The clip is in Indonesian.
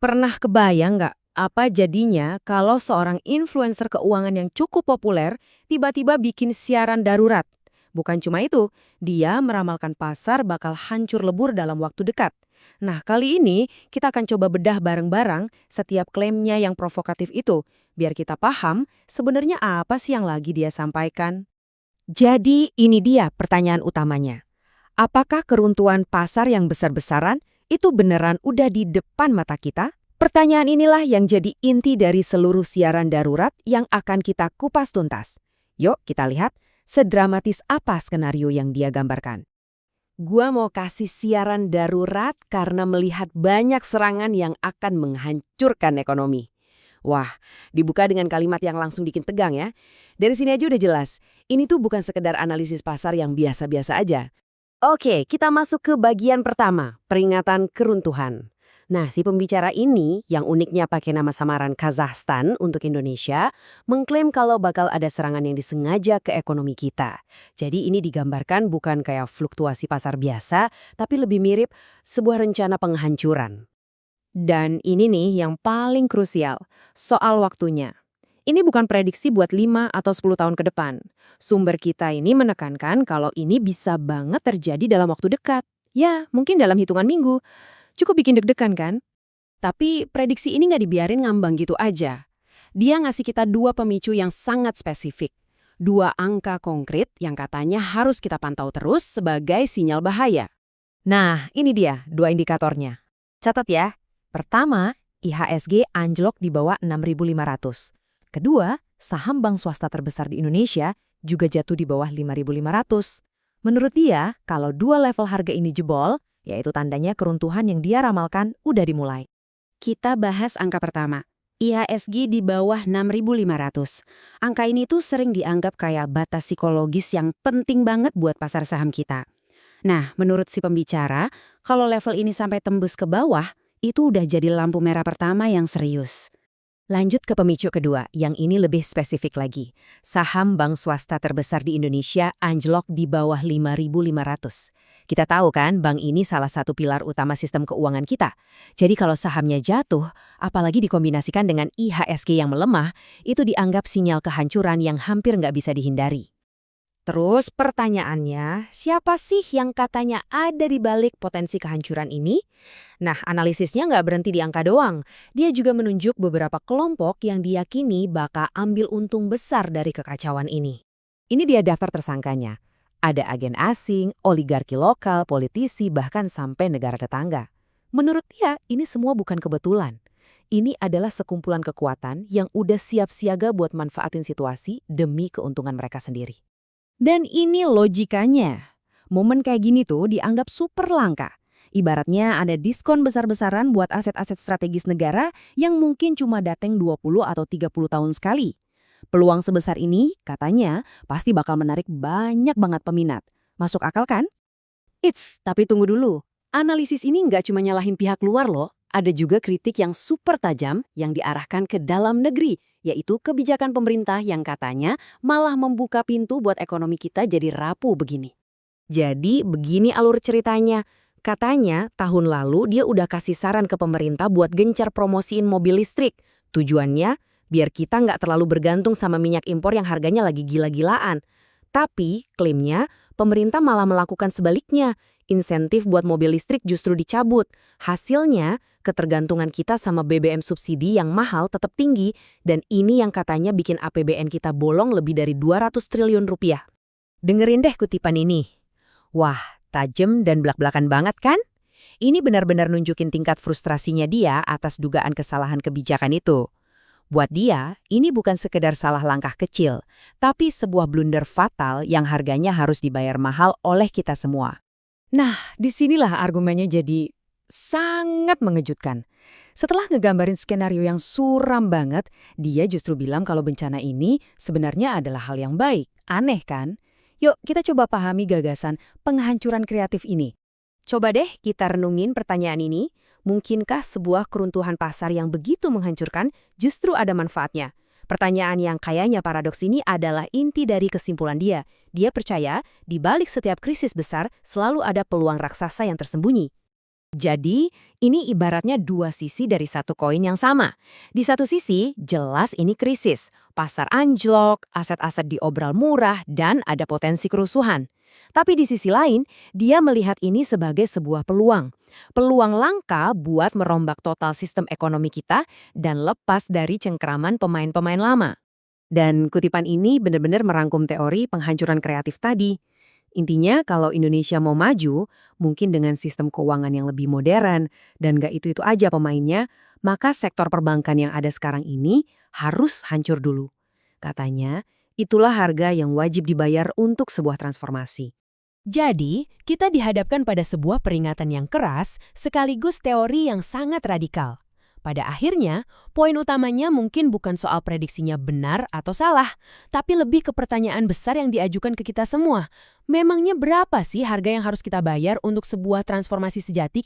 Pernah kebayang nggak apa jadinya kalau seorang influencer keuangan yang cukup populer tiba-tiba bikin siaran darurat? Bukan cuma itu, dia meramalkan pasar bakal hancur lebur dalam waktu dekat. Nah, kali ini kita akan coba bedah bareng-bareng setiap klaimnya yang provokatif itu, biar kita paham sebenarnya apa sih yang lagi dia sampaikan. Jadi ini dia pertanyaan utamanya. Apakah keruntuhan pasar yang besar-besaran itu beneran udah di depan mata kita? Pertanyaan inilah yang jadi inti dari seluruh siaran darurat yang akan kita kupas tuntas. Yuk kita lihat sedramatis apa skenario yang dia gambarkan. Gua mau kasih siaran darurat karena melihat banyak serangan yang akan menghancurkan ekonomi. Wah, dibuka dengan kalimat yang langsung bikin tegang ya. Dari sini aja udah jelas, ini tuh bukan sekedar analisis pasar yang biasa-biasa aja. Oke, kita masuk ke bagian pertama, peringatan keruntuhan. Nah, si pembicara ini yang uniknya pakai nama samaran Kazakhstan untuk Indonesia, mengklaim kalau bakal ada serangan yang disengaja ke ekonomi kita. Jadi ini digambarkan bukan kayak fluktuasi pasar biasa, tapi lebih mirip sebuah rencana penghancuran. Dan ini nih yang paling krusial, soal waktunya. Ini bukan prediksi buat 5 atau 10 tahun ke depan. Sumber kita ini menekankan kalau ini bisa banget terjadi dalam waktu dekat. Ya, mungkin dalam hitungan minggu. Cukup bikin deg-degan kan? Tapi prediksi ini nggak dibiarin ngambang gitu aja. Dia ngasih kita dua pemicu yang sangat spesifik. Dua angka konkret yang katanya harus kita pantau terus sebagai sinyal bahaya. Nah, ini dia dua indikatornya. Catat ya. Pertama, IHSG anjlok di bawah 6.500. Kedua, saham bank swasta terbesar di Indonesia juga jatuh di bawah 5.500. Menurut dia, kalau dua level harga ini jebol, yaitu tandanya keruntuhan yang dia ramalkan udah dimulai. Kita bahas angka pertama. IHSG di bawah 6.500. Angka ini tuh sering dianggap kayak batas psikologis yang penting banget buat pasar saham kita. Nah, menurut si pembicara, kalau level ini sampai tembus ke bawah, itu udah jadi lampu merah pertama yang serius. Lanjut ke pemicu kedua, yang ini lebih spesifik lagi. Saham bank swasta terbesar di Indonesia anjlok di bawah 5.500. Kita tahu kan, bank ini salah satu pilar utama sistem keuangan kita. Jadi kalau sahamnya jatuh, apalagi dikombinasikan dengan IHSG yang melemah, itu dianggap sinyal kehancuran yang hampir nggak bisa dihindari. Terus pertanyaannya, siapa sih yang katanya ada di balik potensi kehancuran ini? Nah, analisisnya nggak berhenti di angka doang. Dia juga menunjuk beberapa kelompok yang diyakini bakal ambil untung besar dari kekacauan ini. Ini dia daftar tersangkanya. Ada agen asing, oligarki lokal, politisi, bahkan sampai negara tetangga. Menurut dia, ini semua bukan kebetulan. Ini adalah sekumpulan kekuatan yang udah siap siaga buat manfaatin situasi demi keuntungan mereka sendiri. Dan ini logikanya. Momen kayak gini tuh dianggap super langka. Ibaratnya ada diskon besar-besaran buat aset-aset strategis negara yang mungkin cuma dateng 20 atau 30 tahun sekali. Peluang sebesar ini, katanya, pasti bakal menarik banyak banget peminat. Masuk akal kan? Tapi tunggu dulu. Analisis ini nggak cuma nyalahin pihak luar loh. Ada juga kritik yang super tajam yang diarahkan ke dalam negeri, yaitu kebijakan pemerintah yang katanya malah membuka pintu buat ekonomi kita jadi rapuh begini. Jadi begini alur ceritanya. Katanya tahun lalu dia udah kasih saran ke pemerintah buat gencar promosiin mobil listrik. Tujuannya biar kita nggak terlalu bergantung sama minyak impor yang harganya lagi gila-gilaan. Tapi klaimnya pemerintah malah melakukan sebaliknya. Insentif buat mobil listrik justru dicabut. Hasilnya, ketergantungan kita sama BBM subsidi yang mahal tetap tinggi dan ini yang katanya bikin APBN kita bolong lebih dari 200 triliun rupiah. Dengerin deh kutipan ini. Wah, tajam dan blak-blakan banget kan? Ini benar-benar nunjukin tingkat frustrasinya dia atas dugaan kesalahan kebijakan itu. Buat dia, ini bukan sekedar salah langkah kecil, tapi sebuah blunder fatal yang harganya harus dibayar mahal oleh kita semua. Nah, disinilah argumennya jadi sangat mengejutkan. Setelah ngegambarin skenario yang suram banget, dia justru bilang kalau bencana ini sebenarnya adalah hal yang baik. Aneh kan? Yuk kita coba pahami gagasan penghancuran kreatif ini. Coba deh kita renungin pertanyaan ini. Mungkinkah sebuah keruntuhan pasar yang begitu menghancurkan justru ada manfaatnya? Pertanyaan yang kayaknya paradoks ini adalah inti dari kesimpulan dia. Dia percaya di balik setiap krisis besar selalu ada peluang raksasa yang tersembunyi. Jadi, ini ibaratnya dua sisi dari satu koin yang sama. Di satu sisi, jelas ini krisis. Pasar anjlok, aset-aset diobral murah, dan ada potensi kerusuhan. Tapi di sisi lain, dia melihat ini sebagai sebuah peluang. Peluang langka buat merombak total sistem ekonomi kita dan lepas dari cengkeraman pemain-pemain lama. Dan kutipan ini benar-benar merangkum teori penghancuran kreatif tadi. Intinya kalau Indonesia mau maju, mungkin dengan sistem keuangan yang lebih modern dan gak itu-itu aja pemainnya, maka sektor perbankan yang ada sekarang ini harus hancur dulu. Katanya, itulah harga yang wajib dibayar untuk sebuah transformasi. Jadi, kita dihadapkan pada sebuah peringatan yang keras sekaligus teori yang sangat radikal. Pada akhirnya, poin utamanya mungkin bukan soal prediksinya benar atau salah, tapi lebih ke pertanyaan besar yang diajukan ke kita semua. Memangnya berapa sih harga yang harus kita bayar untuk sebuah transformasi sejati?